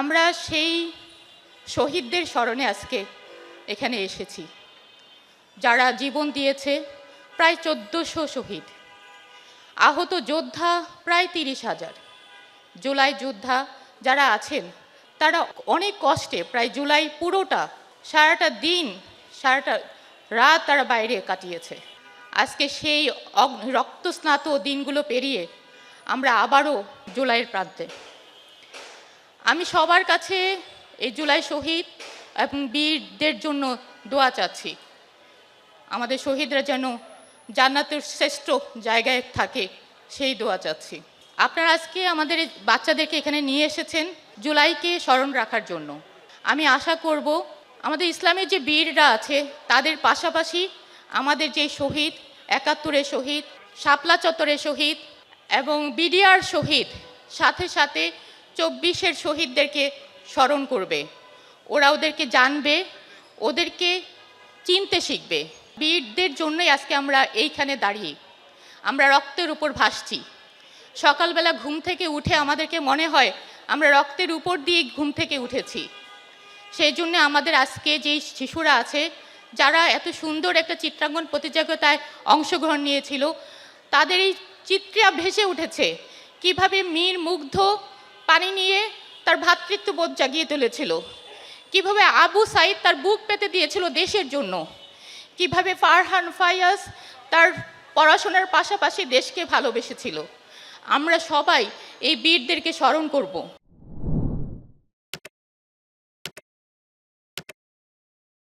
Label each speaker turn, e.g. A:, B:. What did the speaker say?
A: আমরা সেই শহীদদের স্মরণে আজকে এখানে এসেছি, যারা জীবন দিয়েছে। প্রায় 1400 শহীদ, আহত যোদ্ধা প্রায় 30,000। জুলাই যোদ্ধা যারা আছেন তারা অনেক কষ্টে প্রায় জুলাই পুরোটা সারাটা দিন সারাটা রাত তারা বাইরে কাটিয়েছে। আজকে সেই রক্তস্নাত দিনগুলো পেরিয়ে আমরা আবারও জুলাইয়ের প্রান্তে। আমি সবার কাছে এই জুলাই শহীদ এবং বীরদের জন্য দোয়া চাচ্ছি, আমাদের শহীদরা যেন জান্নাতের শ্রেষ্ঠ জায়গায় থাকে, সেই দোয়া চাচ্ছি। আপনারা আজকে আমাদের বাচ্চাদেরকে এখানে নিয়ে এসেছেন জুলাইকে স্মরণ রাখার জন্য। আমি আশা করব আমাদের ইসলামের যে বীররা আছে তাদের পাশাপাশি আমাদের যে শহীদ, ৭১-এর শহীদ, শাপলা চত্বরের শহীদ এবং বিডিআর শহীদ, সাথে সাথে ২৪-এর শহীদদেরকে স্মরণ করবে। ওরা ওদেরকে জানবে, ওদেরকে চিনতে শিখবে। বীরদের জন্যই আজকে আমরা এইখানে দাঁড়িয়ে, আমরা রক্তের উপর ভাসছি। সকালবেলা ঘুম থেকে উঠে আমাদেরকে মনে হয় আমরা রক্তের উপর দিয়ে ঘুম থেকে উঠেছি। সেই জন্য আমাদের আজকে যেই শিশুরা আছে যারা এত সুন্দর একটা চিত্রাঙ্কন প্রতিযোগিতায় অংশগ্রহণ নিয়েছিল, তাদের এই চিত্রে ভেসে উঠেছে কিভাবে মীর মুগ্ধ পানি নিয়ে তার ভ্রাতৃত্ববোধ জাগিয়ে তুলেছিল, কিভাবে আবু সাইদ তার বুক পেতে দিয়েছিল দেশের জন্য, কিভাবে ফারহান ফায়াজ তার পড়াশোনার পাশাপাশি দেশকে ভালোবেসেছিল। আমরা সবাই এই বীরদেরকে স্মরণ করব।